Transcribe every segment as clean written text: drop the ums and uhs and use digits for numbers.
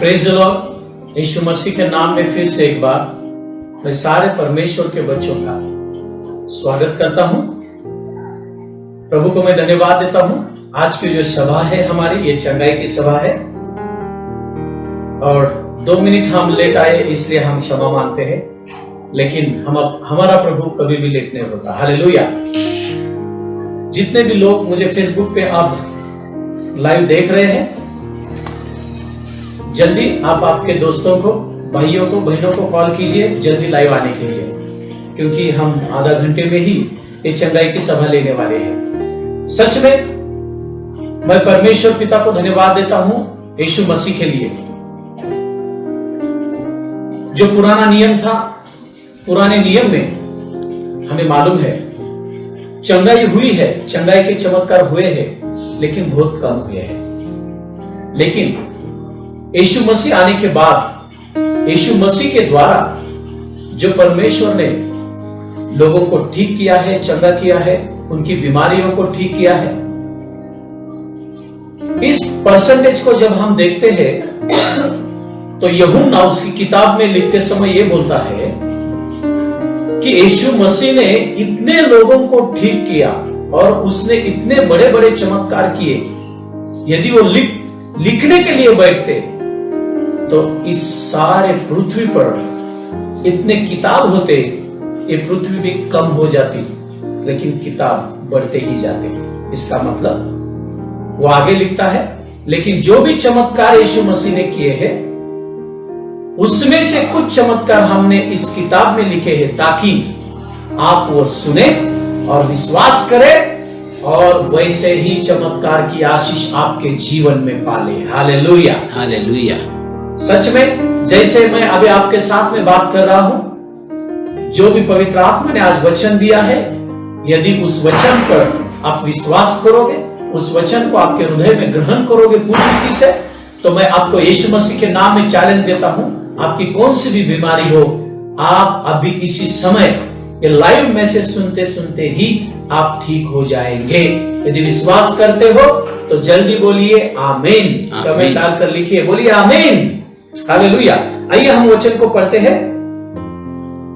Praise the Lord. Yeshu Masih के नाम में फिर से एक बार मैं सारे परमेश्वर के बच्चों का स्वागत करता हूं। प्रभु को मैं धन्यवाद देता हूं। आज की जो सभा है हमारी, ये चंगाई की सभा है और 2 मिनट हम लेट आए इसलिए हम क्षमा मांगते हैं, लेकिन हमारा प्रभु कभी भी लेट नहीं होता। हालेलुया। जितने भी लोग मुझे फेसबुक पे आप लाइव देख रहे हैं, जल्दी आप आपके दोस्तों को, भाइयों को, बहनों को कॉल कीजिए जल्दी लाइव आने के लिए, क्योंकि हम आधा घंटे में ही एक चंगाई की सभा लेने वाले हैं। सच में मैं परमेश्वर पिता को धन्यवाद देता हूं यीशु मसीह के लिए। जो पुराना नियम था, पुराने नियम में हमें मालूम है चंगाई हुई है, चंगाई के चमत्कार हुए हैं, लेकिन बहुत कम हुए हैं। लेकिन यीशु मसीह आने के बाद, यीशु मसीह के द्वारा जो परमेश्वर ने लोगों को ठीक किया है, चंगा किया है, उनकी बीमारियों को ठीक किया है, इस परसेंटेज को जब हम देखते हैं तो यूहन्ना उसकी किताब में लिखते समय यह बोलता है कि यीशु मसीह ने इतने लोगों को ठीक किया और उसने इतने बड़े बड़े चमत्कार किए, यदि वो लिखने के लिए बैठते तो इस सारे पृथ्वी पर इतने किताब होते, ये पृथ्वी भी कम हो जाती, लेकिन किताब बढ़ते ही जाते। इसका मतलब वो आगे लिखता है, लेकिन जो भी चमत्कार यीशु मसीह ने किए हैं उसमें से कुछ चमत्कार हमने इस किताब में लिखे हैं, ताकि आप वो सुने और विश्वास करें और वैसे ही चमत्कार की आशीष आपके जीवन में पाले। Hallelujah, hallelujah. सच में जैसे मैं अभी आपके साथ में बात कर रहा हूं, जो भी पवित्र आत्मा ने आज वचन दिया है, यदि उस वचन पर आप विश्वास करोगे, उस वचन को आपके हृदय में ग्रहण करोगे पूरी रीति से, तो मैं आपको यीशु मसीह के नाम में चैलेंज देता हूं, आपकी कौन सी भी बीमारी हो, आप अभी इसी समय ये लाइव मैसेज सुनते सुनते ही आप ठीक हो जाएंगे। यदि विश्वास करते हो तो जल्दी बोलिए आमीन। कमेंट डालकर लिखिए, बोलिए आमीन। हालेलुया। आइए हम वचन को पढ़ते हैं।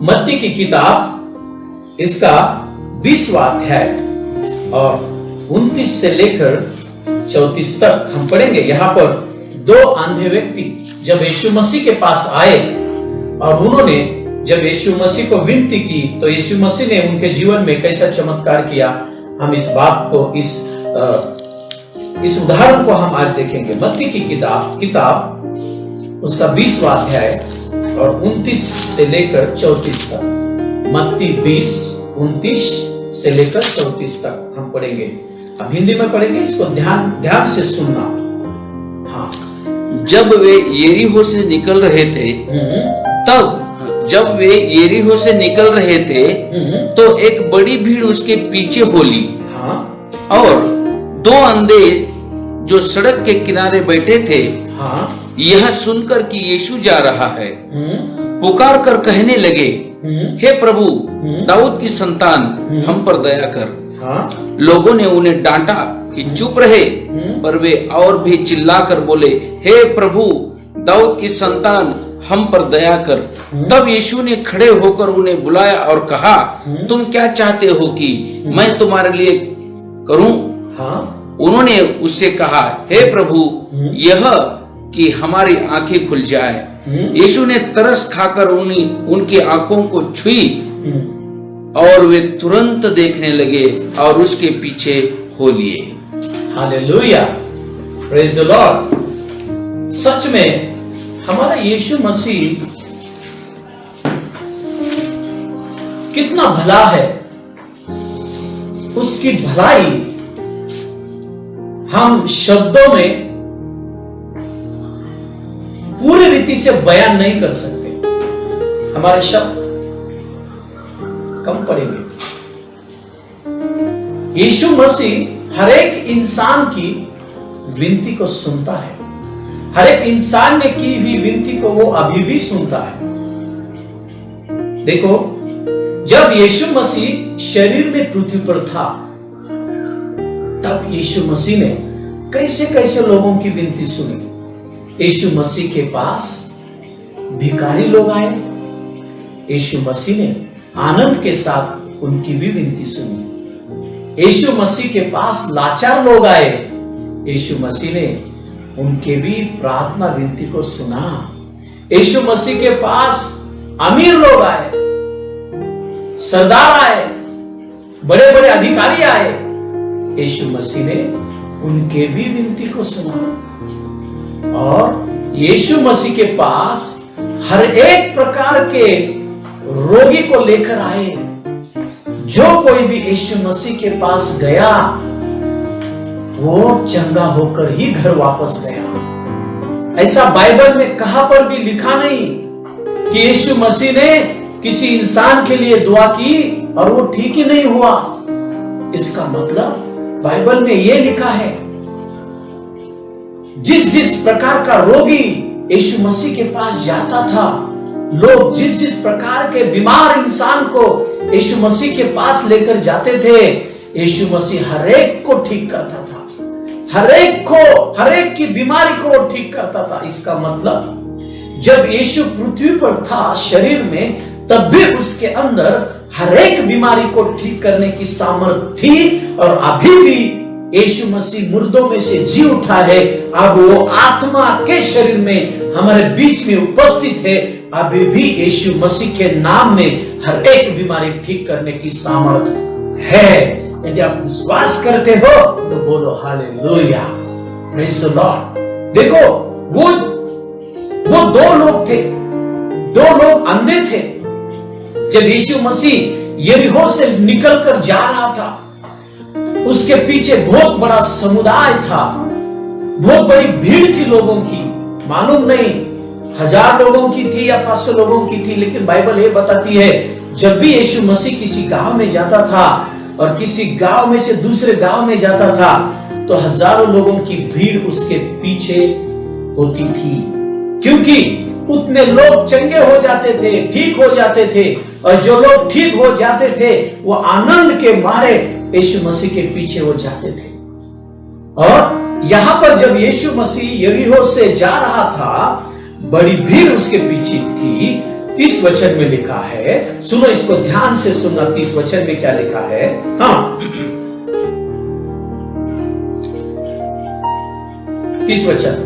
मत्ती की किताब, इसका 20वां अध्याय और 29 से लेकर 34 तक हम पढ़ेंगे। यहाँ पर 2 अंधे व्यक्ति जब यीशु मसीह के पास आए और उन्होंने जब यीशु मसीह को विनती की, तो यीशु मसीह ने उनके जीवन में कैसा चमत्कार किया, हम इस बात को, इस उदाहरण को हम आज देखेंगे। मत्ती की किताब उसका 20वां अध्याय और 29 से लेकर 34 तक। मत्ती 20, 29 से लेकर 34 तक हम पढ़ेंगे। अब हिंदी में पढ़ेंगे, इसको ध्यान से सुनना। हाँ। जब वे यरीहो से निकल रहे थे, तो एक बड़ी भीड़ उसके पीछे हो ली। हाँ। और 2 अंधे जो सड़क के किनारे बैठे थे, हाँ। यह सुनकर कि यीशु जा रहा है, पुकार कर कहने लगे, हे प्रभु, दाऊद की संतान, हम पर दया कर। हाँ। लोगों ने उन्हें डांटा कि चुप रहे, पर वे और भी चिल्लाकर बोले, हे प्रभु, दाऊद की संतान, हम पर दया कर। तब यीशु ने खड़े होकर उन्हें बुलाया और कहा, तुम क्या चाहते हो कि मैं तुम्हारे लिए करूं? हाँ। उन्होंने उससे कहा, हे प्रभु, यह कि हमारी आंखें खुल जाए। यीशु ने तरस खाकर उनकी आंखों को छुई और वे तुरंत देखने लगे और उसके पीछे हो लिए। Hallelujah, praise the Lord. सच में हमारा यीशु मसीह कितना भला है, उसकी भलाई हम शब्दों में पूरी रीति से बयान नहीं कर सकते, हमारे शब्द कम पड़ेंगे। यीशु मसीह हर एक इंसान की विनती को सुनता है, हर एक इंसान ने की हुई विनती को वो अभी भी सुनता है। देखो, जब यीशु मसीह शरीर में पृथ्वी पर था, तब यीशु मसीह ने कैसे कैसे लोगों की विनती सुनी। यीशु मसीह के पास भिखारी लोग आए। यीशु मसीह ने आनंद के साथ उनकी भी विनती सुनी। यीशु मसीह के पास लाचार लोग आए। यीशु मसीह ने उनके भी प्रार्थना विनती को सुना। यीशु मसीह के पास अमीर लोग आए, सरदार आए, बड़े बड़े अधिकारी आए। यीशु मसीह ने उनके भी विनती को सुना। और यीशु मसीह के पास हर एक प्रकार के रोगी को लेकर आए। जो कोई भी यीशु मसीह के पास गया वो चंगा होकर ही घर वापस गया। ऐसा बाइबल में कहां पर भी लिखा नहीं कि यीशु मसीह ने किसी इंसान के लिए दुआ की और वो ठीक ही नहीं हुआ। इसका मतलब बाइबल में यह लिखा है, जिस जिस प्रकार का रोगी यीशु मसीह के पास जाता था, लोग जिस जिस प्रकार के बीमार इंसान को यीशु मसीह के पास लेकर जाते थे, यीशु मसीह हर एक को ठीक करता था। हर एक की बीमारी को वो ठीक करता था। इसका मतलब जब यीशु पृथ्वी पर था शरीर में, तब भी उसके अंदर हर एक बीमारी को ठीक करने की सामर्थ्य थी। और अभी भी यीशु मसीह मुर्दों में से जी उठा है। अब वो आत्मा के शरीर में हमारे बीच में उपस्थित है। अभी भी यीशु मसीह के नाम में हर एक बीमारी ठीक करने की सामर्थ्य है। यदि आप विश्वास करते हो तो बोलो हालेलुया, प्रेज़ द लॉर्ड। देखो वो दो लोग थे, दो लोग अंधे थे। जब यीशु मसीह यरीहो से निकलकर जा रहा था, उसके पीछे बहुत बड़ा समुदाय था, बहुत बड़ी भीड़ थी लोगों की। मालूम नहीं 1000 लोगों की थी या 500 लोगों की थी, लेकिन बाइबल ये बताती है जब भी यीशु मसीह किसी गांव में जाता था और किसी गांव में से दूसरे गांव में जाता था, तो हजारों लोगों की भीड़ उसके पीछे होती थी, क्योंकि उतने लोग चंगे हो जाते थे, ठीक हो जाते थे। और जो लोग ठीक हो जाते थे वो आनंद के मारे यीशु मसीह के पीछे हो जाते थे। और यहां पर जब यीशु मसीह यरीहो से जा रहा था, बड़ी भीड़ उसके पीछे थी। 30 वचन में लिखा है, सुनो इसको ध्यान से सुनना। 30 वचन में क्या लिखा है? हाँ, 30 वचन।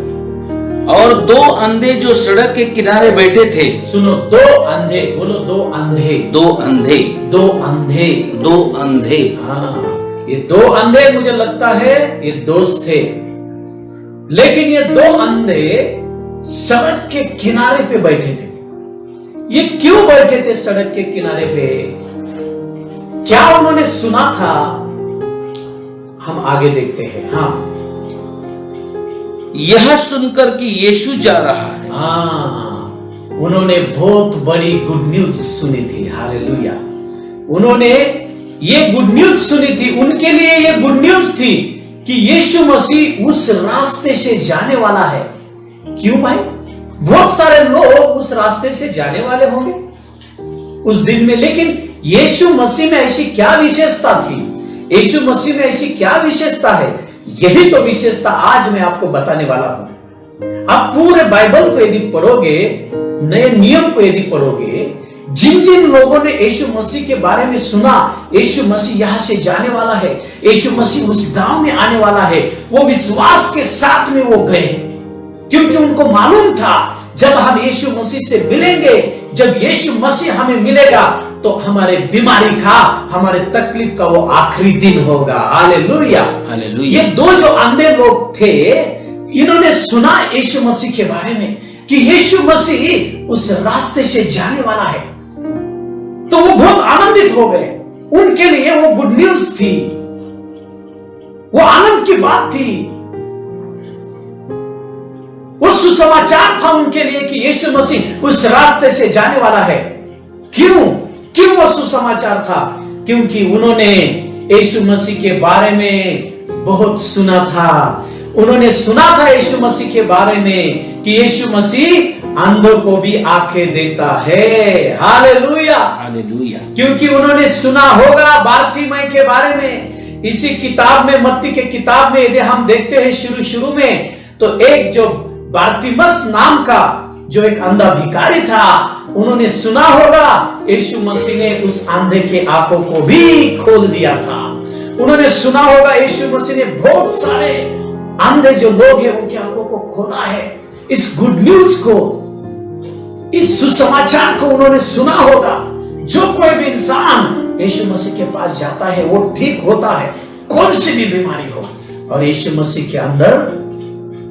और 2 अंधे जो सड़क के किनारे बैठे थे। सुनो, 2 अंधे, बोलो 2 अंधे, 2 अंधे, 2 अंधे, 2 अंधे। हाँ, ये 2 अंधे मुझे लगता है ये दोस्त थे, लेकिन ये 2 अंधे सड़क के किनारे पे बैठे थे। ये क्यों बैठे थे सड़क के किनारे पे? क्या उन्होंने सुना था? हम आगे देखते हैं। हाँ, यह सुनकर कि यीशु जा रहा है। हाँ, उन्होंने बहुत बड़ी गुड न्यूज सुनी थी। हालेलुया, उन्होंने ये गुड न्यूज सुनी थी। उनके लिए ये गुड न्यूज थी कि यीशु मसीह उस रास्ते से जाने वाला है। क्यों भाई? बहुत सारे लोग उस रास्ते से जाने वाले होंगे उस दिन में, लेकिन यीशु मसीह में ऐसी क्या विशेषता थी? यीशु मसीह में ऐसी क्या विशेषता है? यही तो विशेषता आज मैं आपको बताने वाला हूं। आप पूरे बाइबल को यदि पढ़ोगे, नए नियम को यदि पढ़ोगे, जिन जिन लोगों ने यीशु मसीह के बारे में सुना, यीशु मसीह यहां से जाने वाला है, यीशु मसीह उस गांव में आने वाला है, वो विश्वास के साथ में वो गए, क्योंकि उनको मालूम था जब हम यीशु मसीह से मिलेंगे, जब यीशु मसीह हमें मिलेगा तो हमारे बीमारी का, हमारे तकलीफ का वो आखिरी दिन होगा। Hallelujah, hallelujah. ये 2 जो अंधे लोग थे, इन्होंने सुना यीशु मसीह के बारे में कि यीशु मसीह उस रास्ते से जाने वाला है, तो वो बहुत आनंदित हो गए। उनके लिए वो गुड न्यूज थी, वो आनंद की बात थी, वो सुसमाचार था उनके लिए कि यीशु मसीह उस रास्ते से जाने वाला है। क्यों वो सुसमाचार था? क्योंकि उन्होंने यीशु मसीह के बारे में बहुत सुना था। उन्होंने सुना था यीशु मसीह के बारे में कि यीशु मसीह अंधों को भी आंखें देता है। Hallelujah, hallelujah. क्योंकि उन्होंने सुना होगा बारतिमै के बारे में। इसी किताब में, मत्ती के किताब में यदि हम देखते हैं शुरू में, तो एक जो बारतिमस नाम का जो एक अंधा भिखारी था, उन्होंने सुना होगा यीशु मसीह ने उस अंधे के आंखों को भी खोल दिया था। उन्होंने सुना होगा यीशु मसीह ने बहुत सारे अंधे जो लोग हैं उनकी आंखों को खोला है। इस गुड न्यूज को, इस सुसमाचार को उन्होंने सुना होगा। जो कोई भी इंसान यीशु मसीह के पास जाता है वो ठीक होता है, कौन सी भी बीमारी हो। और यीशु मसीह के अंदर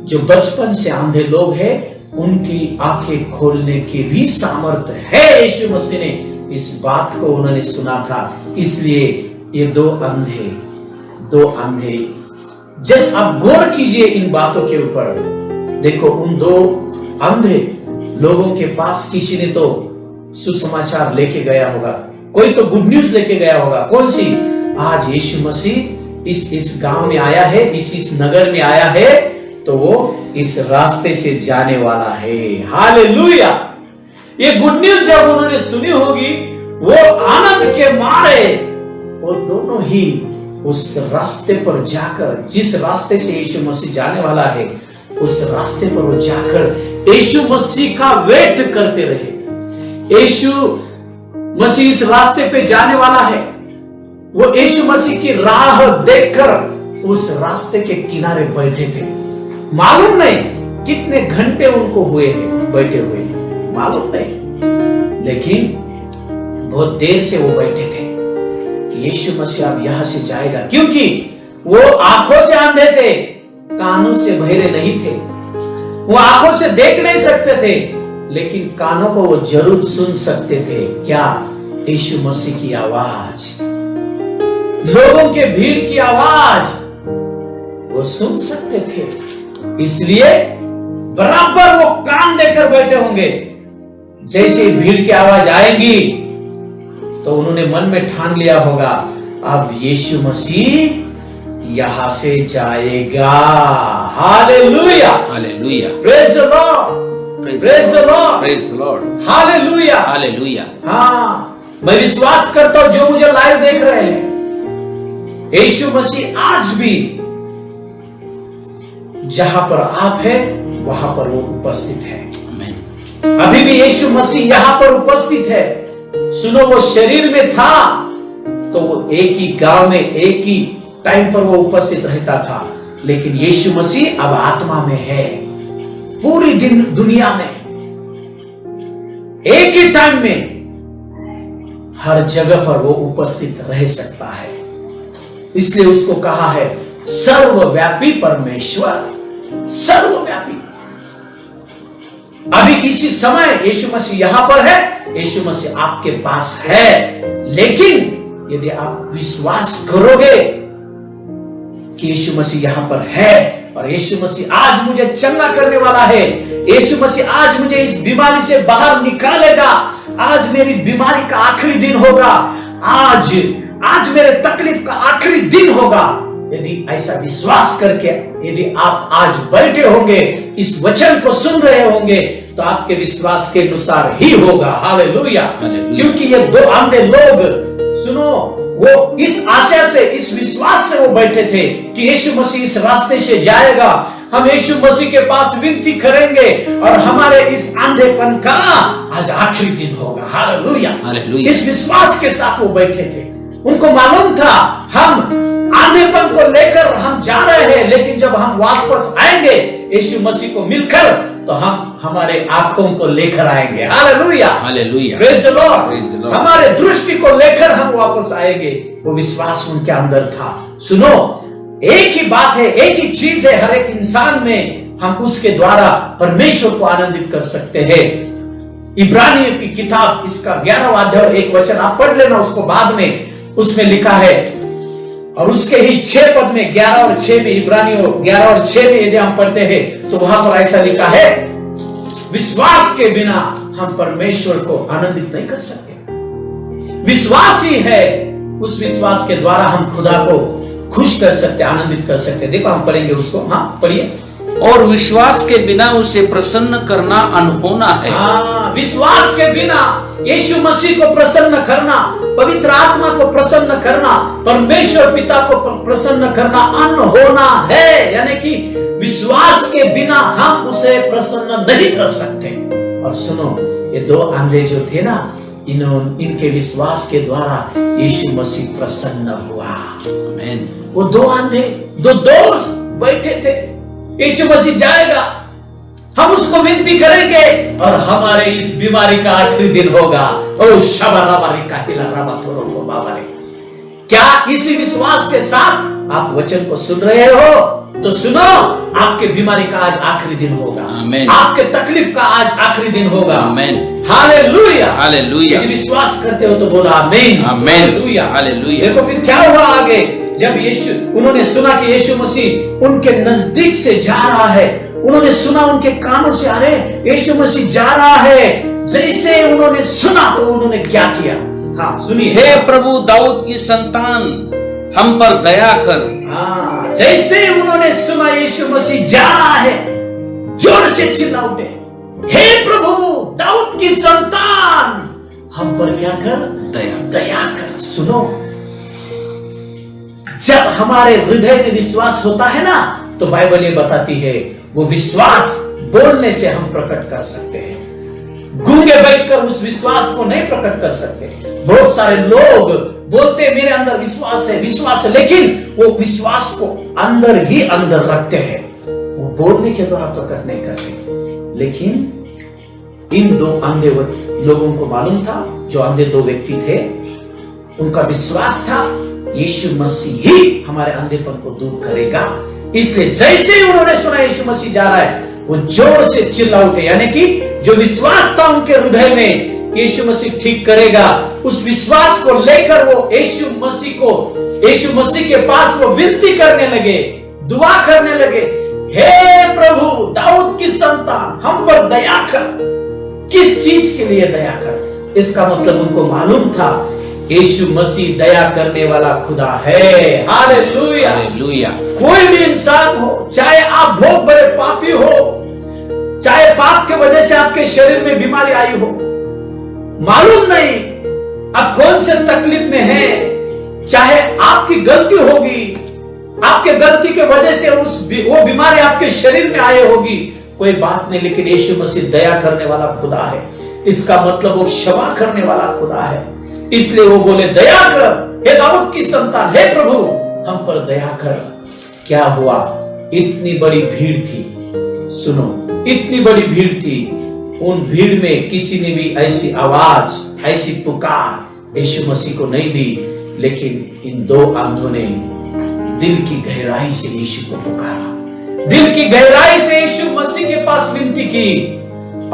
जो बचपन से अंधे लोग हैं उनकी आंखें खोलने की भी सामर्थ्य है। यीशु मसीह ने इस बात को उन्होंने सुना था, इसलिए ये दो अंधे जस्ट आप गौर कीजिए इन बातों के ऊपर। देखो, उन दो अंधे लोगों के पास किसी ने तो सुसमाचार लेके गया होगा, कोई तो गुड न्यूज लेके गया होगा। कौन सी? आज यीशु मसीह इस गांव में आया है, इस नगर में आया है, तो वो इस रास्ते से जाने वाला है। हालेलुया। ये गुड न्यूज जब उन्होंने सुनी होगी, वो आनंद के मारे वो दोनों ही उस रास्ते पर जाकर, जिस रास्ते से यीशु मसीह जाने वाला है, उस रास्ते पर वो जाकर यीशु मसीह का वेट करते रहे। यीशु मसीह इस रास्ते पे जाने वाला है, वो यीशु मसीह की राह देखकर उस रास्ते के किनारे बैठे थे। मालूम नहीं कितने घंटे उनको हुए हैं बैठे हुए, मालूम नहीं, लेकिन बहुत देर से वो बैठे थे कि यीशु मसीह अब यहां से जाएगा, क्योंकि वो आंखों से अंधे थे, कानों से बहरे नहीं थे। वो आंखों से देख नहीं सकते थे, लेकिन कानों को वो जरूर सुन सकते थे। क्या? यीशु मसीह की आवाज, लोगों के भीड़ की आवाज वो सुन सकते थे। इसलिए बराबर वो कान देकर बैठे होंगे। जैसे भीड़ की आवाज आएगी तो उन्होंने मन में ठान लिया होगा, अब यीशु मसीह यहां से जाएगा। Hallelujah, hallelujah, praise the Lord, praise the Lord, praise the Lord, hallelujah, hallelujah. हाँ, मैं विश्वास करता हूं जो मुझे लाइव देख रहे हैं, यीशु मसीह आज भी जहां पर आप है वहां पर वो उपस्थित है। आमीन। अभी भी यीशु मसीह यहां पर उपस्थित है। सुनो, वो शरीर में था तो वो एक ही गांव में एक ही टाइम पर वो उपस्थित रहता था, लेकिन यीशु मसीह अब आत्मा में है, पूरी दिन दुनिया में एक ही टाइम में हर जगह पर वो उपस्थित रह सकता है। इसलिए उसको कहा है सर्वव्यापी परमेश्वर, सर्वव्यापी। अभी इसी समय यीशु मसीह यहां पर है, यीशु मसीह आपके पास है, लेकिन यदि आप विश्वास करोगे कि यीशु मसीह यहां पर है और यीशु मसीह आज मुझे चंगा करने वाला है, यीशु मसीह आज मुझे इस बीमारी से बाहर निकालेगा, आज मेरी बीमारी का आखिरी दिन होगा, आज मेरे तकलीफ का आखिरी दिन होगा। यदि ऐसा विश्वास करके यदि आप आज बैठे होंगे, इस वचन को सुन रहे होंगे, तो आपके विश्वास के अनुसार ही होगा। हालेलुया। क्योंकि ये दो अंधे लोग, सुनो, वो इस आशा से, इस विश्वास से वो बैठे थे कि यीशु मसीह इस रास्ते से जाएगा, हम यीशु मसीह के पास विनती करेंगे और हमारे इस अंधेपन का आज आखिरी दिन होगा। हालेलुया। इस विश्वास के साथ वो बैठे थे। उनको मालूम था हम आंधेपन को लेकर हम जा रहे हैं, लेकिन जब हम वापस आएंगे यीशु मसीह को मिलकर, तो हम हमारे आंखों को लेकर आएंगे। Hallelujah, hallelujah, praise the Lord. हमारे दृष्टि को लेकर हम वापस आएंगे। वो विश्वास उनके अंदर था। सुनो, एक ही बात है, एक ही चीज है हर एक इंसान में, हम उसके द्वारा परमेश्वर को आनंदित कर सकते हैं। इब्रानियों की किताब इसका 11वां अध्याय 1 वचन आप पढ़ लेना उसको बाद में, उसमें लिखा है, और उसके ही 6 पद में 11 और 6 में, इब्रानियों 11 और 6 में यदि हम पढ़ते हैं तो वहां पर ऐसा लिखा है, विश्वास के बिना हम परमेश्वर को आनंदित नहीं कर सकते। विश्वास ही है, उस विश्वास के द्वारा हम खुदा को खुश कर सकते, आनंदित कर सकते। देखो हम पढ़ेंगे उसको, हाँ पढ़िए। और विश्वास के बिना उसे प्रसन्न करना अनहोना है। विश्वास के बिना यीशु मसीह को प्रसन्न करना, पवित्र आत्मा को प्रसन्न करना, परमेश्वर पिता को प्रसन्न करना अनहोना है। यानी कि विश्वास के बिना हम उसे प्रसन्न नहीं कर सकते। और सुनो, ये दो अंधे जो थे ना, इनके विश्वास के द्वारा यीशु मसीह प्रसन्न हुआ। आमीन। वो दो अंधे, दो दोस्त बैठे थे, यीशु मसीह जाएगा, हम उसको विनती करेंगे और हमारे इस बीमारी का आखिरी दिन होगा। ओ शबराबारी का हिला रबा थोरो को बाबा रे। क्या इसी विश्वास के साथ आप वचन को सुन रहे हो? तो सुनो, आपके बीमारी का आज आखिरी दिन होगा। आमीन। आपके तकलीफ का आज आखिरी दिन होगा। आमीन। Hallelujah, hallelujah. यदि विश्वास करते हो तो बोला आमीन। आमीन। Hallelujah, hallelujah. देखो फिर क्या हुआ आगे। जब उन्होंने सुना कि यीशु मसीह उनके नजदीक से जा रहा है, उन्होंने सुना उनके कानों से, अरे यीशु मसीह जा रहा है। जैसे उन्होंने सुना तो उन्होंने क्या किया? हाँ सुनिए। हे प्रभु दाऊद की संतान, हम पर दया कर। हाँ, जैसे उन्होंने सुना यीशु मसीह जा रहा है, जोर से चिल्ला उठे, हे प्रभु दाऊद की संतान, हम पर क्या कर? दया कर। सुनो, जब हमारे हृदय में विश्वास होता है ना, तो बाइबल ये बताती है वो विश्वास बोलने से हम प्रकट कर सकते हैं। गूंगे बैठकर उस विश्वास को नहीं प्रकट कर सकते। बहुत सारे लोग बोलते मेरे अंदर विश्वास है, लेकिन वो विश्वास को अंदर ही अंदर रखते हैं, वो बोलने के द्वारा प्रकट नहीं करते। लेकिन इन दो अंधे लोगों को मालूम था, जो अंधे दो व्यक्ति थे, उनका विश्वास था यीशु मसीह ही हमारे अंधेपन को दूर करेगा। इसलिए जैसे ही उन्होंने सुना यीशु मसीह जा रहा है, वो जोर से चिल्ला उठे। यानी कि जो विश्वास था उनके हृदय में यीशु मसीह ठीक करेगा, उस विश्वास को लेकर वो यीशु मसीह के पास वो विनती करने लगे, दुआ करने लगे, हे प्रभु दाऊद की संतान, हम पर दया कर। किस चीज के लिए दया कर? इसका मतलब उनको मालूम था यीशु मसीह दया करने वाला खुदा है। Hallelujah, hallelujah. कोई भी इंसान हो, चाहे आप बहुत बड़े पापी हो, चाहे पाप के वजह से आपके शरीर में बीमारी आई हो, मालूम नहीं आप कौन से तकलीफ में हैं, चाहे आपकी गलती होगी, आपके गलती के वजह से वो बीमारी आपके शरीर में आई होगी, कोई बात नहीं, लेकिन यीशु मसीह दया करने वाला खुदा है। इसका मतलब वो क्षमा करने वाला खुदा है। इसलिए वो बोले, दया कर हे दाऊद की संतान, हे प्रभु हम पर दया कर। क्या हुआ? इतनी बड़ी भीड़ थी, सुनो, इतनी बड़ी भीड़ थी, उन भीड़ में किसी ने भी ऐसी आवाज, ऐसी पुकार यीशु मसीह को नहीं दी, लेकिन इन दो अंधों ने दिल की गहराई से यीशु को पुकारा, दिल की गहराई से यीशु मसीह के पास विनती की,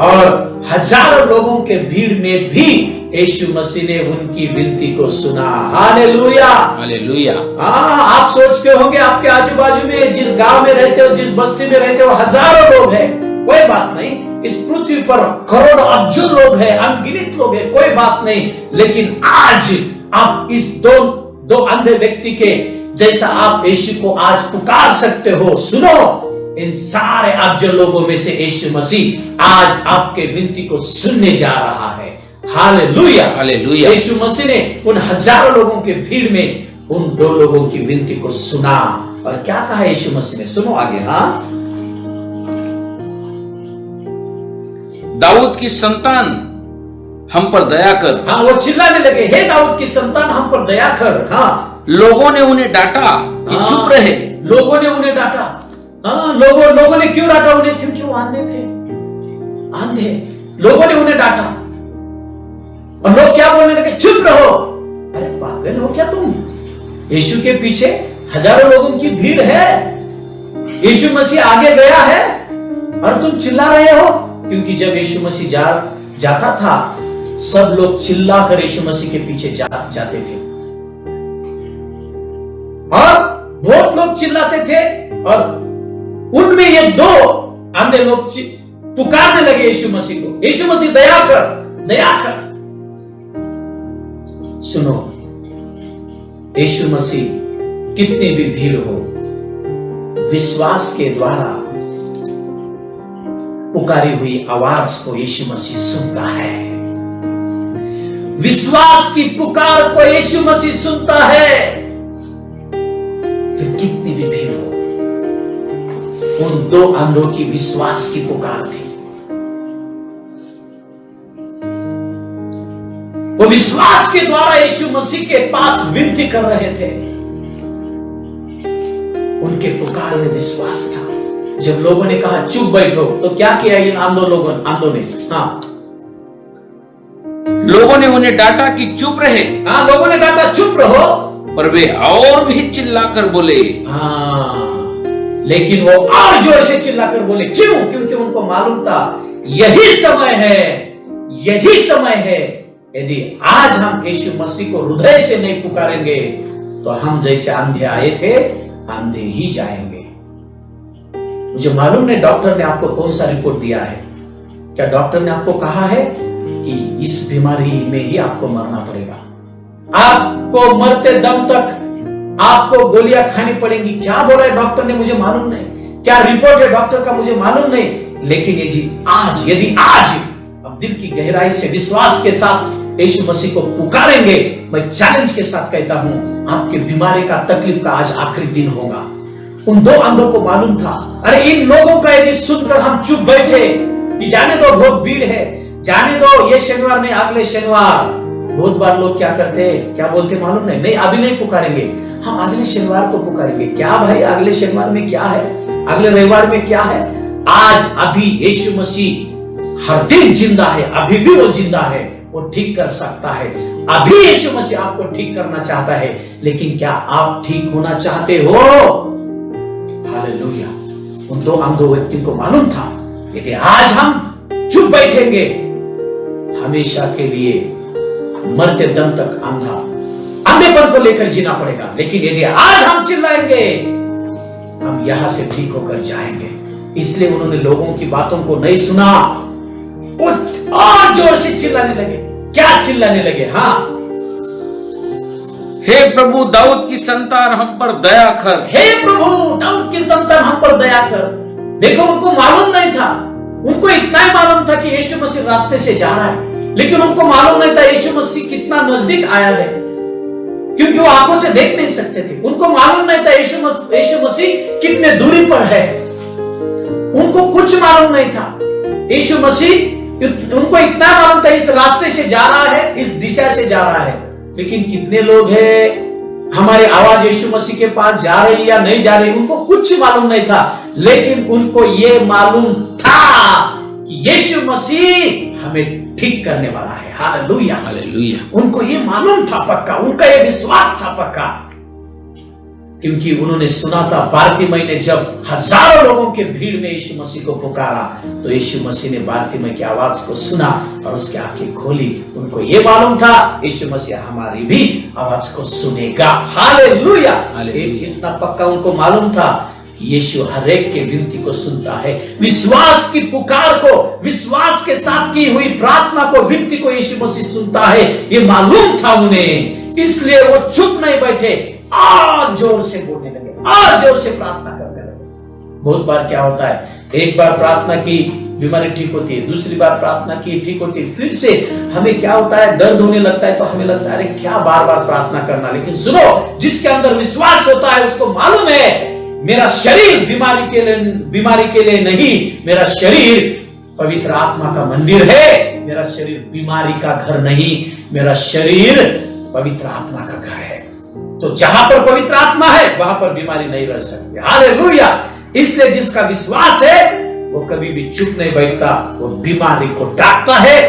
और हजारों लोगों के भीड़ में भी यीशु मसीह ने उनकी विनती को सुना। Hallelujah, hallelujah. आप सोचते होंगे आपके आजू बाजू में, जिस गांव में रहते हो, जिस बस्ती में रहते हो, हजारों लोग हैं, कोई बात नहीं। इस पृथ्वी पर करोड़ों अब्जों लोग हैं, अनगिनत लोग हैं, कोई बात नहीं। लेकिन आज आप इस दो अंधे व्यक्ति के जैसा आप यीशु को आज पुकार सकते हो। सुनो, इन सारे अब्जों लोगों में से यीशु मसीह आज आपके विनती को सुनने जा रहा है। Hallelujah, hallelujah. यीशु मसीह ने उन हजारों लोगों के भीड़ में उन दो लोगों की विनती को सुना, और क्या कहा यीशु मसीह ने? सुनो आगे। हाँ, दाऊद की संतान हम पर दया कर। हाँ, वो चिल्लाने लगे, हे दाऊद की संतान हम पर दया कर। हाँ, लोगों ने उन्हें डांटा कि चुप रहे। लोगों ने उन्हें डांटा। हाँ, लोगों ने क्यों डांटा उन्हें? क्योंकि वो अंधे थे, अंधे। लोगों ने उन्हें डांटा, और लोग क्या बोलने लगे? चुप रहो। अरे पागल हो क्या तुम? यीशु के पीछे हजारों लोगों की भीड़ है, यीशु मसीह आगे गया है, और तुम चिल्ला रहे हो। क्योंकि जब यीशु मसीह जाता था, सब लोग चिल्लाकर यीशु मसीह के पीछे जाते थे, और बहुत लोग चिल्लाते थे, और उनमें ये दो अंधे लोग पुकारने लगे यीशु मसीह को, यीशु मसीह दया कर, दया कर। सुनो, यीशु मसीह कितनी भी भीड़ हो, विश्वास के द्वारा पुकारी हुई आवाज को यीशु मसीह सुनता है। विश्वास की पुकार को यीशु मसीह सुनता है। फिर कितनी भी भीड़ हो, उन दो अंधों की विश्वास की पुकार थी। वो विश्वास के द्वारा यीशु मसीह के पास विनती कर रहे थे। उनके पुकार में विश्वास था। जब लोगों ने कहा चुप बैठो, तो क्या किया इन आंधों ने? हाँ, लोगों ने उन्हें डांटा कि चुप रहे। हाँ, लोगों ने डांटा चुप रहो, पर वे और भी चिल्लाकर बोले। हाँ, लेकिन वो और जोर से चिल्लाकर बोले। क्यों? क्योंकि उनको मालूम था यही समय है। यदि आज हम यीशु मसीह को हृदय से नहीं पुकारेंगे तो हम जैसे अंधे आए थे अंधे ही जाएंगे। मुझे मालूम नहीं डॉक्टर ने आपको कौन सा रिपोर्ट दिया है। क्या डॉक्टर ने आपको कहा है कि इस बीमारी में ही आपको मरना पड़ेगा, आपको मरते दम तक आपको गोलियां खानी पड़ेंगी? क्या बोल रहा है डॉक्टर ने, मुझे मालूम नहीं। क्या रिपोर्ट है डॉक्टर का, मुझे मालूम नहीं। लेकिन यदि आज अब दिल की गहराई से विश्वास के साथ यीशु मसीह को पुकारेंगे, मैं चैलेंज के साथ कहता हूं, आपके बीमारी का, तकलीफ का आज आखिरी दिन होगा। उन दो अंधों को मालूम था, अरे इन लोगों का यदि सुनकर हम चुप बैठे कि जाने दो, बहुत भीड़ है, जाने दो, ये शनिवार नहीं अगले शनिवार। बहुत बार लोग क्या करते हैं, क्या बोलते मालूम नहीं, अभी नहीं पुकारेंगे, हम अगले शनिवार को पुकारेंगे। क्या भाई, अगले शनिवार में क्या है, अगले रविवार में क्या है? आज अभी यीशु मसीह हर दिन जिंदा है, अभी भी वो जिंदा है, वो ठीक कर सकता है। अभी यीशु मसीह आपको ठीक करना चाहता है, लेकिन क्या आप ठीक होना चाहते हो? हालेलुया। उन दो अंधों व्यक्ति को मालूम था यदि आज हम चुप बैठेंगे हमेशा के लिए मरते दम तक अंधेपन को लेकर जीना पड़ेगा। लेकिन यदि आज हम चिल्लाएंगे हम यहां से ठीक होकर जाएंगे। इसलिए उन्होंने लोगों की बातों को नहीं सुना, और जोर से चिल्लाने लगे। क्या चिल्लाने लगे? हाँ, हे प्रभु दाऊद की संतान हम पर दया कर। हे प्रभु दाऊद की संतान हम पर दया कर। देखो, उनको मालूम नहीं था, उनको इतना ही मालूम था कि यीशु मसीह रास्ते से जा रहा है, लेकिन उनको मालूम नहीं था यीशु मसीह कितना नजदीक आया है, क्योंकि वो आंखों से देख नहीं सकते थे। उनको मालूम नहीं था यीशु मसीह कितने दूरी पर है, उनको कुछ मालूम नहीं था। यीशु मसीह, उनको इतना मालूम था इस रास्ते से जा रहा है, इस दिशा से जा रहा है। लेकिन कितने लोग हैं हमारे आवाज यीशु मसीह के पास जा रही या नहीं जा रही, उनको कुछ मालूम नहीं था। लेकिन उनको ये मालूम था कि यीशु मसीह हमें ठीक करने वाला है। Hallelujah, hallelujah. उनको ये मालूम था पक्का, उनका ये विश्वास था पक्का, क्योंकि उन्होंने सुना था बारतिमई ने जब हजारों लोगों के भीड़ में यीशु मसीह को पुकारा, तो यीशु मसीह ने बारतिमई की आवाज को सुना और उसकी आंखें खोली। उनको ये मालूम था यीशु मसीह हमारी भी आवाज को सुनेगा। हालेलुया, इतना पक्का उनको मालूम था कि यीशु हर एक के विनती को सुनता है। विश्वास की पुकार को, विश्वास के साथ की हुई प्रार्थना को, विनती को यीशु मसीह सुनता है, ये मालूम था उन्हें। इसलिए वो चुप नहीं बैठे, और जोर से बोलने लगे, और जोर से प्रार्थना करने लगे। बहुत बार क्या होता है, एक बार प्रार्थना की बीमारी ठीक होती है, दूसरी बार प्रार्थना की ठीक होती है, फिर से हमें क्या होता है, दर्द होने लगता है, तो हमें लगता है अरे क्या बार बार प्रार्थना करना। लेकिन सुनो, जिसके अंदर विश्वास होता है उसको मालूम है मेरा शरीर बीमारी के लिए नहीं, मेरा शरीर पवित्र आत्मा का मंदिर है, मेरा शरीर बीमारी का घर नहीं, मेरा शरीर पवित्र आत्मा का घर है। तो जहां पर पवित्र आत्मा है वहां पर बीमारी नहीं रह सकती। हालेलुया। इसलिए जिसका विश्वास है वो कभी भी चुप नहीं बैठता, वो बीमारी को डांटता है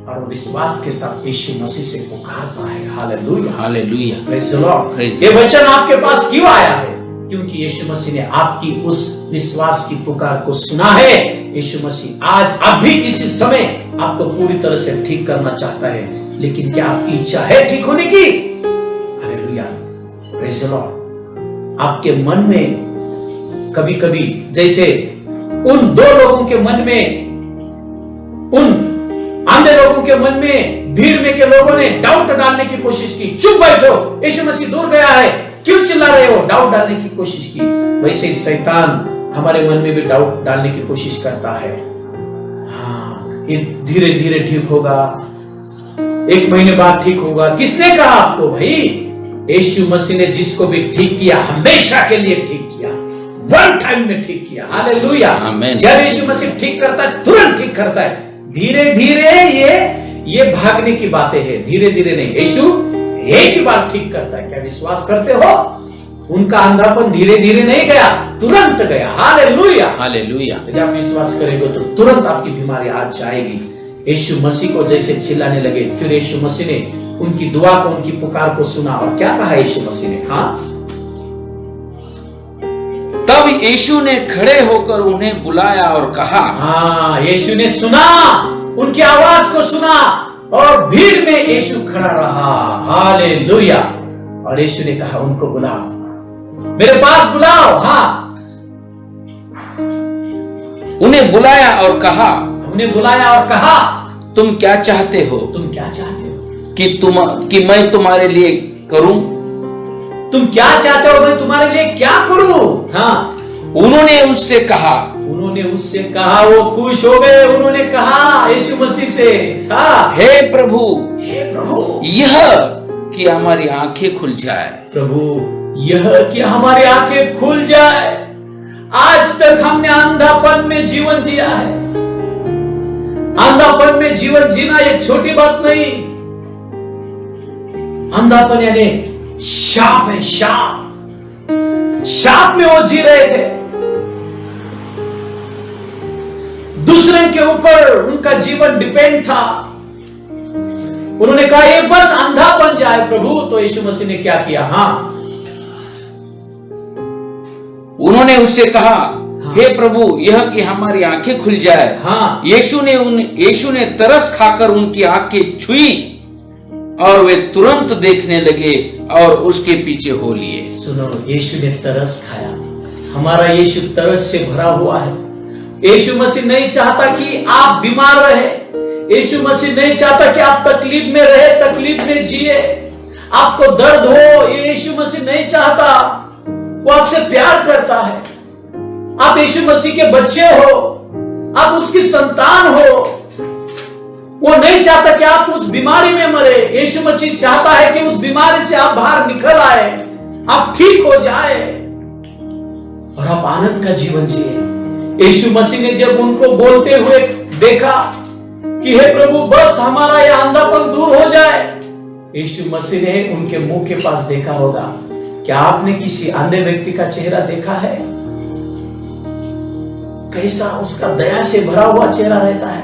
और विश्वास के साथ यीशु मसीह से पुकारता है। Hallelujah, hallelujah, praise the Lord. ये वचन आपके पास क्यों आया है? क्योंकि यीशु मसीह ने आपकी उस विश्वास की पुकार को सुना है। यीशु मसीह आज अभी इसी समय आपको पूरी तरह से ठीक करना चाहता है, लेकिन क्या आपकी इच्छा है ठीक होने की? Hallelujah, praise the Lord. आपके मन में कभी कभी जैसे उन दो लोगों के मन में, उन आंधे लोगों के मन में, भीड़ में के लोगों ने डाउट डालने की कोशिश की। चुप बैठो, यीशु मसीह दूर गया है, क्यों चिल्ला रहे हो? डाउट डालने की कोशिश की। वैसे शैतान हमारे मन में भी डाउट डालने की कोशिश करता है। हाँ, ये धीरे धीरे ठीक होगा, 1 महीने बाद ठीक होगा। किसने कहा आपको भाई? यीशु मसीह ने जिसको भी ठीक किया हमेशा के लिए ठीक किया, वन टाइम में ठीक किया। हालेलुया। जब यीशु मसीह ठीक करता है तुरंत ठीक करता है। धीरे धीरे ये भागने की बातें हैं, धीरे धीरे नहीं। यीशु एक ही बार ठीक करता है। क्या विश्वास करते हो? उनका अंधापन धीरे धीरे नहीं गया, तुरंत गया। Hallelujah, hallelujah. जब आप विश्वास करेंगे तो तुरंत आपकी बीमारी आ जाएगी। यीशु मसीह को जैसे चिल्लाने लगे, फिर यीशु मसीह ने उनकी दुआ को, उनकी पुकार को सुना। और क्या कहा यीशु मसीह ने? हाँ, तब यीशु ने खड़े होकर उन्हें बुलाया और कहा। हाँ, यीशु ने सुना, उनकी आवाज को सुना और भीड़ में यीशु खड़ा रहा। हालेलुया। और यीशु ने कहा उनको बुलाओ, मेरे पास बुलाओ। हाँ, उन्हें बुलाया और कहा, उन्हें बुलाया और कहा, तुम क्या चाहते हो? तुम क्या चाहते हो कि मैं तुम्हारे लिए करूं? तुम क्या चाहते हो मैं तुम्हारे लिए क्या करूं? हाँ, उन्होंने उससे कहा, वो खुश हो गए। उन्होंने कहा यीशु मसीह से, हाँ, हे प्रभु, यह कि हमारी आंखें खुल जाए। प्रभु, यह कि हमारी आंखें खुल जाए। आज तक हमने अंधापन में जीवन जिया है। अंधापन में जीवन जीना एक छोटी बात नहीं। अंधापन यानी शाप है, शाप में वो जी रहे थे। दूसरे के ऊपर उनका जीवन डिपेंड था। उन्होंने कहा ये बस अंधा बन जाए प्रभु। तो यीशु मसीह ने क्या किया? हाँ, उन्होंने उससे कहा, हे प्रभु, यह कि हमारी आंखें खुल जाए। हाँ, यीशु ने तरस खाकर उनकी आंखें छुई और वे तुरंत देखने लगे और उसके पीछे हो लिए। सुनो, यीशु ने तरस खाया। हमारा यीशु तरस से भरा हुआ है। यीशु मसीह नहीं चाहता कि आप बीमार रहे। यीशु मसीह नहीं चाहता कि आप तकलीफ में रहे, तकलीफ में जिए, आपको दर्द हो। यीशु मसीह नहीं चाहता। वो आपसे प्यार करता है। आप यीशु मसीह के बच्चे हो, आप उसकी संतान हो। वो नहीं चाहता कि आप उस बीमारी में मरे। यीशु मसीह चाहता है कि उस बीमारी से आप बाहर निकल आए, आप ठीक हो जाए और आप आनंद का जीवन जिए। यीशु मसीह ने जब उनको बोलते हुए देखा कि हे प्रभु, बस हमारा यह अंधापन दूर हो जाए, यीशु मसीह ने उनके मुंह के पास देखा होगा। क्या आपने किसी अंधे व्यक्ति का चेहरा देखा है? कैसा उसका दया से भरा हुआ चेहरा रहता है,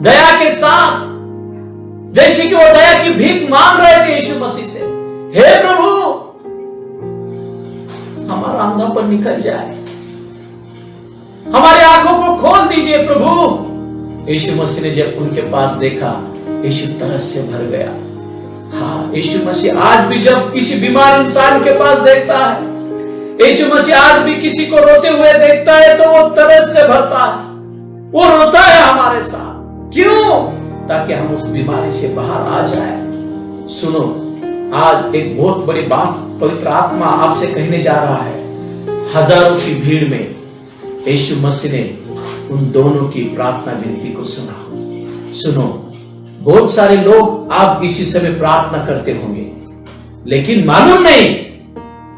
दया के साथ, जैसे कि वो दया की भीख मांग रहे थे यीशु मसीह से। हे प्रभु, हमारा अंधापन निकल जाए, हमारी आंखों को खोल दीजिए प्रभु। यीशु मसीह ने जब उनके पास देखा, यीशु तरस से भर गया। हाँ, यीशु मसीह आज भी जब किसी बीमार इंसान के पास देखता है, यीशु मसीह आज भी किसी को रोते हुए देखता है तो वो तरस से भरता है, वो रोता है हमारे साथ। क्यों? ताकि हम उस बीमारी से बाहर आ जाए। सुनो, आज एक बहुत बड़ी बात पवित्र आत्मा आपसे कहने जा रहा है। हजारों की भीड़ में यीशु मसीह ने उन दोनों की प्रार्थना विनती को सुना। सुनो, बहुत सारे लोग आप इसी समय प्रार्थना करते होंगे, लेकिन मालूम नहीं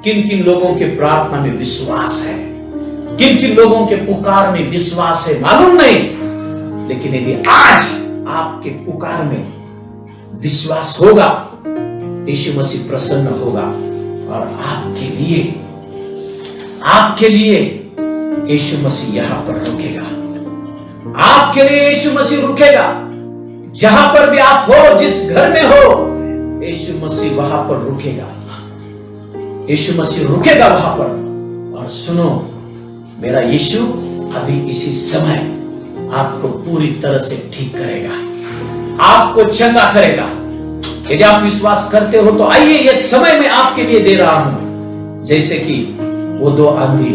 किन किन लोगों के प्रार्थना में विश्वास है, किन किन लोगों के पुकार में विश्वास है, मालूम नहीं। लेकिन यदि आज आपके पुकार में विश्वास होगा, यीशु मसीह प्रसन्न होगा और आपके लिए यीशु मसीह यहां पर रुकेगा। आपके लिए यीशु मसीह रुकेगा। जहां पर भी आप हो, जिस घर में हो, यीशु मसीह वहां पर रुकेगा। यीशु मसीह रुकेगा वहां पर। और सुनो, मेरा यीशु अभी इसी समय आपको पूरी तरह से ठीक करेगा, आपको चंगा करेगा। यदि आप विश्वास करते हो तो आइए, ये समय मैं आपके लिए दे रहा हूं। जैसे कि वो दो अंधी,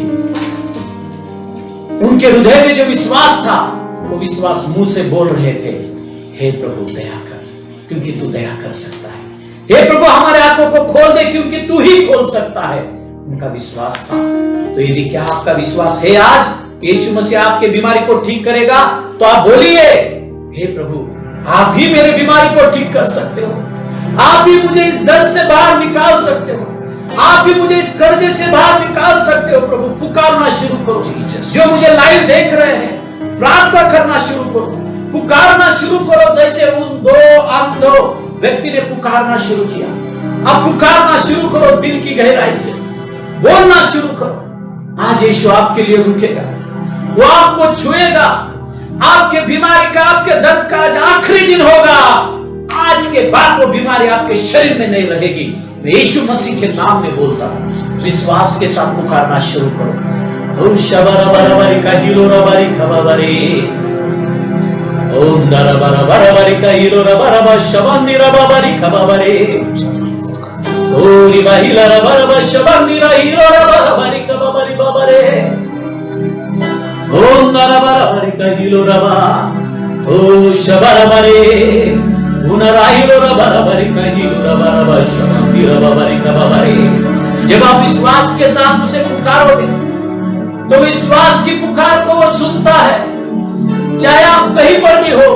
उनके हृदय में जो विश्वास था, वो विश्वास मुंह से बोल रहे थे, हे प्रभु दया कर, क्योंकि तू दया कर सकता है। हे प्रभु हमारे आंखों को खोल दे, क्योंकि तू ही खोल सकता है। उनका विश्वास था। तो यदि क्या आपका विश्वास है आज यीशु मसीह आपके बीमारी को ठीक करेगा, तो आप बोलिए, हे प्रभु आप भी मेरे बीमारी को ठीक कर सकते हो, आप भी मुझे इस दर्द से बाहर निकाल सकते हो, आप भी मुझे इस कर्जे से बाहर निकाल सकते हो। प्रभु पुकारना शुरू करो। जो मुझे लाइव देख रहे हैं, प्रार्थना करना शुरू करो, पुकारना शुरू करो, जैसे उन दो अंधों व्यक्ति ने पुकारना शुरू किया। अब पुकारना शुरू करो, दिल की गहराई से बोलना शुरू करो। आज यीशु आपके लिए रुकेगा, वो आपको छुएगा। आपके बीमारी का, आपके दर्द का आज आखिरी दिन होगा। आज के बाद वो बीमारी आपके शरीर में नहीं रहेगी। मैं यीशु मसीह के नाम में बोलता हूं, विश्वास के साथ पुकारना शुरू करो। ओ शबरबरबरी का हिलोरबरी खबरबरी, ओम दरबरबरबरी का हिलोरबरबर शबंदिरबरी खबरबरी, ओ रिबाहिलरबरबर शबंदिर हिलोरबरबरी खबरबरी बबरे, ओम दरबरबरी का हिलोरबा, ओ शबरबरी जब आप विश्वास के साथ उसे पुकारोगे, तो विश्वास की पुकार को वो सुनता है। चाहे आप कहीं पर भी हो,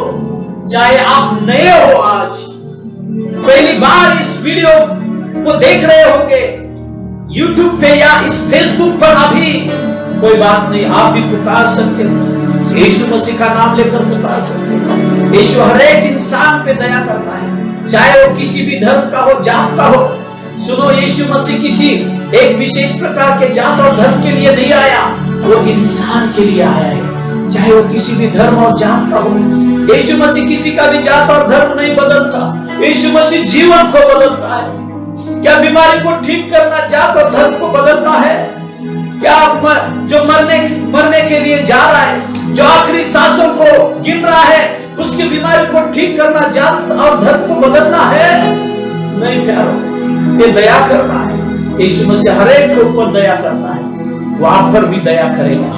चाहे आप नए हो, आज पहली बार इस वीडियो को देख रहे होंगे YouTube पे या इस Facebook पर, अभी कोई बात नहीं, आप भी पुकार सकते हो। यीशु मसीह का नाम लेकर पुकार सकते हो। यीशु हर एक इंसान पे दया करता है, चाहे वो किसी भी धर्म का हो, जात का हो। सुनो, यीशु मसीह किसी एक विशेष प्रकार के जात और धर्म के लिए नहीं आया, वो इंसान के लिए आया है, चाहे वो किसी भी धर्म और जात का हो। यीशु मसीह किसी का भी जात और धर्म नहीं बदलता। यीशु मसीह जीवन को बदलता है। क्या बीमारी को ठीक करना जात और धर्म को बदलना है? क्या जो मरने के लिए जा रहा है, जो आखिरी सांसों को गिन रहा है, उसकी बीमारी को ठीक करना जात और धर्म को बदलना है? नहीं प्यारो, ये दया करता है। यीशु मसीह हर एक के ऊपर दया करता है, वो आप पर भी दया करेगा।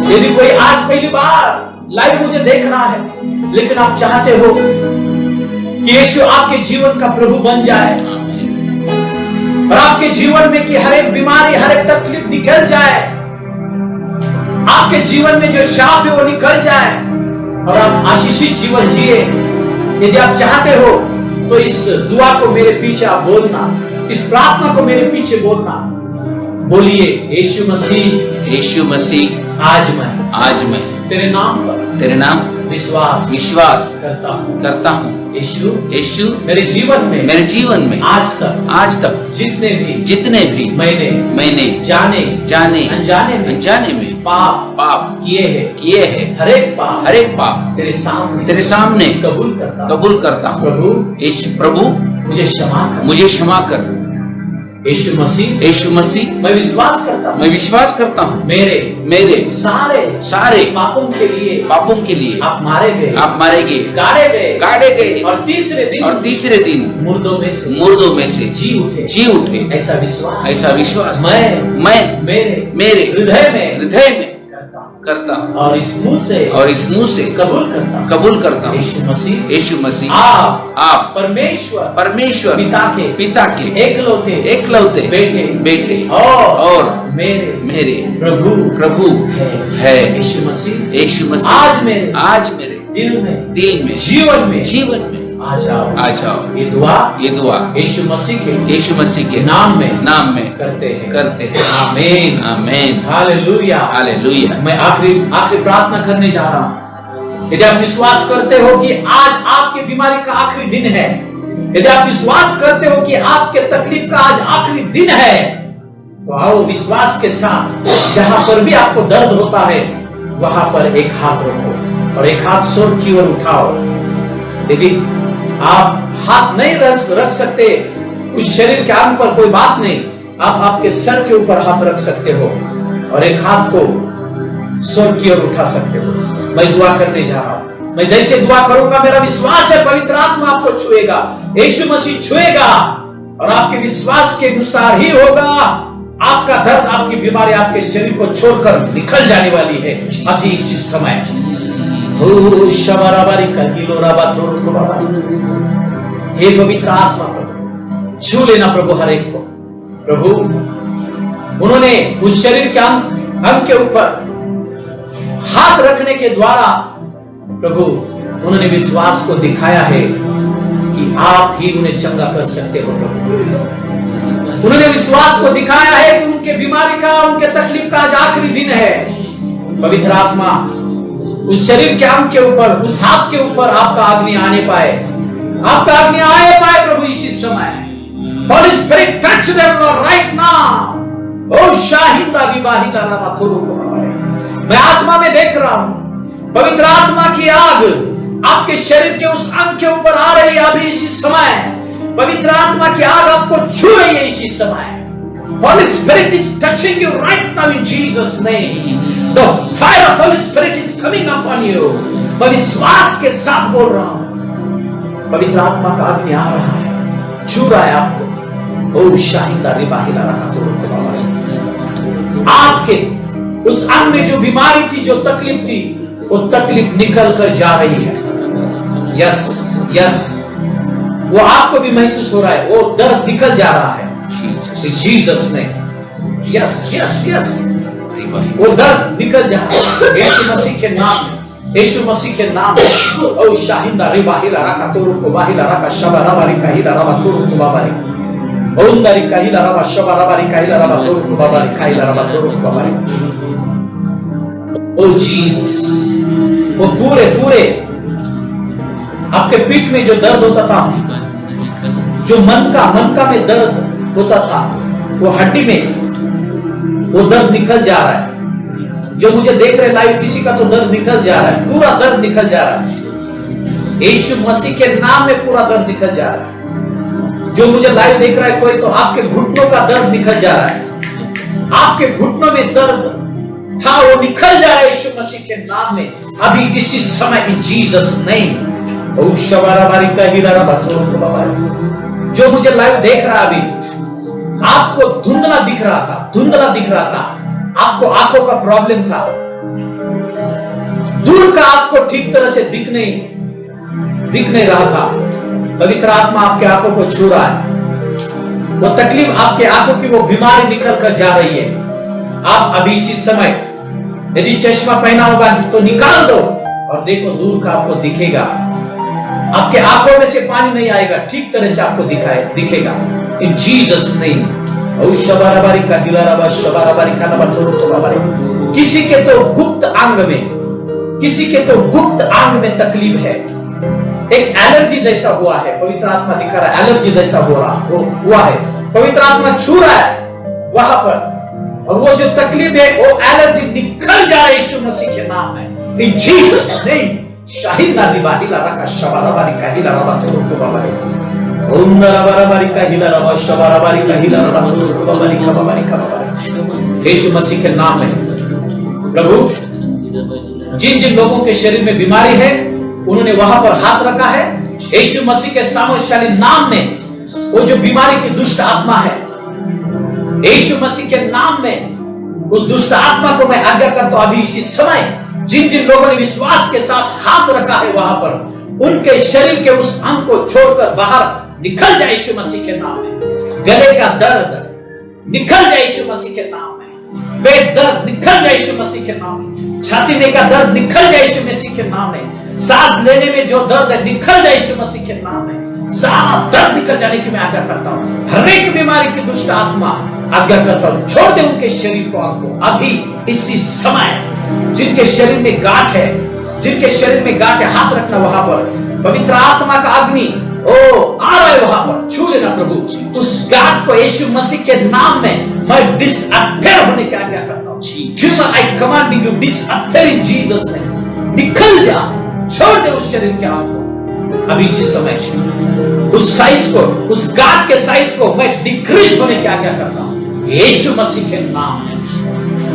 यदि कोई आज पहली बार लाइव मुझे देख रहा है, लेकिन आप चाहते हो कि यीशु आपके जीवन का प्रभु बन जाए और आपके जीवन में की हर एक बीमारी, हर एक तकलीफ निकल जाए, आपके जीवन में जो शाप है वो निकल जाए और आप आशीषित जीवन जिए, यदि आप चाहते हो तो इस दुआ को मेरे पीछे आप बोलना, इस प्रार्थना को मेरे पीछे बोलना। बोलिए, यीशु मसीह, यीशु मसीह, आज मैं तेरे नाम विश्वास करता हूँ। यीशु मेरे जीवन में आज तक जितने भी मैंने जाने अनजाने में पाप किए हैं, हर एक पाप तेरे सामने कबूल करता हूँ। प्रभु मुझे क्षमा कर। यीशु मसीह मैं विश्वास करता हूँ मेरे सारे पापों के लिए आप मारे गए, गाड़े गए और तीसरे दिन मुर्दों में से जी उठे। ऐसा विश्वास मैं मेरे हृदय में करता हूँ और इस मुंह से कबूल करता हूँ। यीशु मसीह आप परमेश्वर पिता के एकलौते बेटे और मेरे प्रभु है। यीशु मसीह आज मेरे दिल में जीवन में आ जाओ। ये दुआ यीशु मसीह के नाम में करते हैं। आमीन। हालेलुया। मैं आखिरी प्रार्थना करने जा रहा हूँ। यदि आप विश्वास करते हो कि आज आपके बीमारी का आखिरी दिन है, यदि आप विश्वास करते हो कि आपके तकलीफ का आज आखिरी दिन है, तो आओ विश्वास के साथ जहां पर भी आपको दर्द होता है वहां पर एक हाथ रखो और एक हाथ स्वर्ग की ओर उठाओ। यदि आप हाथ नहीं रख सकते उस शरीर के अंग पर, कोई बात नहीं, आप आपके सर के ऊपर हाथ रख सकते हो और एक हाथ को स्वर्ग की ओर उठा सकते हो। मैं दुआ करने जा रहा हूं। मैं जैसे दुआ करूंगा, मेरा विश्वास है पवित्र आत्मा आपको छुएगा, यीशु मसीह छुएगा और आपके विश्वास के अनुसार ही होगा। आपका दर्द, आपकी बीमारी आपके शरीर को छोड़कर निकल जाने वाली है अभी इसी समय। हे पवित्र आत्मा प्रभु, छू लेना प्रभु हर एक को। प्रभु उन्होंने उस शरीर के अंग अंग के ऊपर हाथ रखने के द्वारा प्रभु उन्होंने विश्वास को दिखाया है कि आप ही उन्हें चंगा कर सकते हो प्रभु। उन्होंने विश्वास को दिखाया है कि उनके बीमारी का, उनके तकलीफ का आज आखिरी दिन है। पवित्र आत्मा उस शरीर के अंग के ऊपर, उस हाथ के ऊपर आपका अग्नि आने पाए, आपका अग्नि आए पाए प्रभु इसी समय। Holy Spirit touch them Lord right now. ओ शाहिदा विवाहिता रबातुरु को बाबा, मैं आत्मा में देख रहा हूं पवित्र आत्मा की आग आपके शरीर के उस अंग के ऊपर आ रही है अभी इसी समय। पवित्र आत्मा की आग आपको छू रही है इसी समय। Holy Spirit is touching you right now in Jesus name. The fire of Holy Spirit is coming upon you. मैं विश्वास के साथ बोल रहा हूं, पवित्र आत्मा का अग्नि आ रहा है, छू रहा है आपको। ओ शाहिदा रिबाहिला रकातुरु को बाबा, आपके उस अंग में जो बीमारी थी, जो तकलीफ थी, वो तकलीफ निकल कर जा रही है। यस यस, वो आपको भी महसूस हो रहा है, वो दर्द निकल जा रहा है जीसस ने। यस यस यस, वो दर्द निकल जा रहा है यीशु मसीह के नाम में, यीशु मसीह के नाम में। ओ शाहिदा रिबाहिला रकातुरु को बाहिला रका शबराबारी काहिला रबातुरु को बाबारी, ओंदारी काहिला रबा शबराबारी काहिला रबातुरु को बाबारी काहिला रबातुरु को बाबारी। ओ जीसस, वो पूरे पूरे आपके पीठ में जो दर्द होता था, जो मनका में दर्द होता था, वो हड्डी में वो दर्द निकल जा रहा है। जो मुझे देख रहे लाइव, किसी का तो दर्द निकल जा रहा है, पूरा दर्द निकल जा रहा है यीशु मसीह के नाम में, पूरा दर्द निकल जा रहा है। जो मुझे लाइव देख रहा है कोई, तो आपके घुटनों का दर्द निकल जा रहा है, आपके घुटनों में दर्द था वो निकल जा रहा है यीशु मसीह के नाम में अभी इसी समय इन जीसस नेम। ओ शबराबारी काहिला रबातुरु को बाबारी। जो मुझे लाइव देख रहा है अभी, आपको धुंधला दिख रहा था, आपको आंखों का प्रॉब्लम था, दूर का आपको ठीक तरह से दिख नहीं रहा था। पवित्र आत्मा आपके आंखों को छू रहा है, वो तकलीफ आपके आंखों की, वो बीमारी निकल कर जा रही है। आप अभी इसी समय यदि चश्मा पहना होगा तो निकाल दो और देखो, दूर का आपको दिखेगा, आपके आंखों में से पानी नहीं आएगा, ठीक तरह से आपको दिखेगा इन जीसस नेम। ओ शबराबारी काहिला रबा शबराबारी कानाबातुरु को बाबारी। किसी के तो गुप्त अंग में तकलीफ है, एक एलर्जी जैसा हुआ है, पवित्र आत्मा दिखा रहा है, एलर्जी जैसा हुआ है, पवित्र आत्मा छू रहा है वहां पर, और वो जो तकलीफ है वो एलर्जी निकल जा रहा है यीशु मसीह के नाम में इन जीसस नेम। शाहिदा रिबाहिला रका शबराबारी काहिला रबातुरु को बाबारी, ओंदा रबाराबारी काहिला रबा शबराबारी काहिला रबातुरु को बाबारी का बाबारी। यीशु मसीह के नाम में प्रभु, जिन लोगों के शरीर में बीमारी है, उन्होंने वहां पर हाथ रखा है यीशु मसीह के सामर्थ्यशाली नाम में। वो जो बीमारी की दुष्ट आत्मा है, यीशु मसीह के नाम में उस दुष्ट आत्मा को मैं आज्ञा करता हूं अभी इसी समय। जिन लोगों ने विश्वास के साथ हाथ रखा है वहां पर, उनके शरीर के उस अंग को छोड़कर बाहर निकल जाए यीशु मसीह के नाम में। गले का दर्द निकल जाए यीशु मसीह के नाम में, पेट दर्द निकल जाए यीशु मसीह के नाम में, छाती में का दर्द निकल जाए यीशु मसीह के नाम में, सांस लेने में जो दर्द है निकल जाए यीशु मसीह के नाम में। सारा दर्द निकल जाने की मैं आज्ञा करता हूं। हर एक बीमारी की दुष्ट आत्मा आज्ञा करता हूं, छोड़ दे उनके शरीर को आपको अभी इसी समय। जिनके शरीर में गांठ है, हाथ रखना वहां पर, पवित्र आत्मा का अग्नि आ रहा है वहां पर, छू लेना प्रभु उस गांठ को यीशु मसीह के नाम में। मैं डिसअपियर होने की आज्ञा करता हूं। I commanding you disappear in Jesus name. निकल जा, छोड़ दे उस शरीर के आंख को अभी इसी समय। उस साइज को, उस गांठ के साइज को मैं डिक्रीज होने की आज्ञा करता हूं यीशु मसीह के नाम में।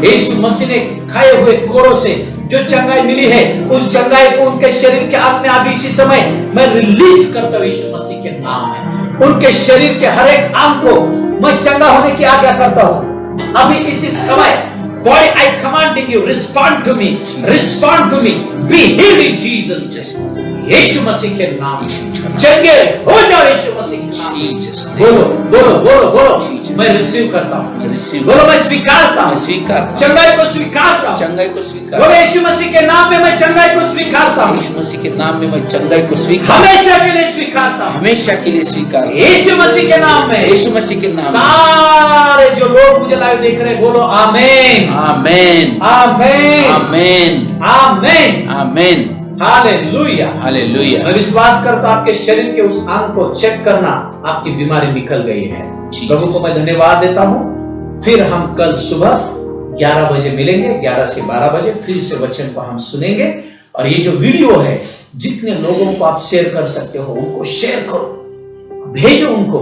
यीशु मसीह ने खाए हुए कोड़ों से जो चंगाई मिली है, उस चंगाई को उनके शरीर के अंग में अभी इसी समय मैं रिलीज करता हूं यीशु मसीह के नाम में। उनके शरीर के हर एक अंग को मैं चंगा होने की आज्ञा करता हूं अभी इसी समय। Boy, I commanding you, respond to me, be healed in Jesus. यीशु मसीह के नाम, चंगे हो जाओ यीशु मसीह के नाम। बोलो बोलो बोलो बोलो, मैं रिसीव करता हूँ। मैं रिसीव बोलो मैं स्वीकारता मैं हूँ, स्वीकार चंगाई को स्वीकारता हूँ। चंगाई को स्वीकार बोलो यीशु मसीह के नाम में मैं चंगाई को स्वीकारता हूँ, यीशु मसीह के नाम में मैं चंगाई को स्वीकार हमेशा के लिए स्वीकारता हूँ। हमेशा के लिए स्वीकार यीशु मसीह के नाम में यीशु मसीह के नाम में सारे जो लोग मुझे लाइव देख रहे हैं, बोलो आमीन आमेन आमीन आमेन आमीन आमेन हालेलुया। हालेलुया। मैं विश्वास करता हूं आपके शरीर के उस अंग को चेक करना, आपकी बीमारी निकल गई है। जी, प्रभु को मैं धन्यवाद देता हूं। फिर हम कल सुबह 11 बजे मिलेंगे, 11 से 12 बजे फिर से वचन को हम सुनेंगे। और ये जो वीडियो है, जितने लोगों को आप शेयर कर सकते हो उनको शेयर करो, भेजो उनको।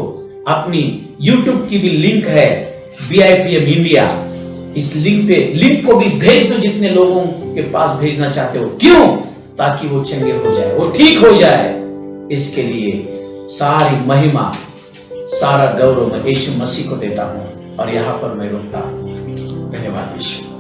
अपनी YouTube की भी लिंक है BIPM इंडिया, इस लिंक को भी भेज दो जितने लोगों के पास भेजना चाहते हो। क्यों? ताकि वो चंगे हो जाए, वो ठीक हो जाए। इसके लिए सारी महिमा, सारा गौरव मैं यीशु मसीह को देता हूं और यहां पर मैं रुकता हूं। धन्यवाद यीशु।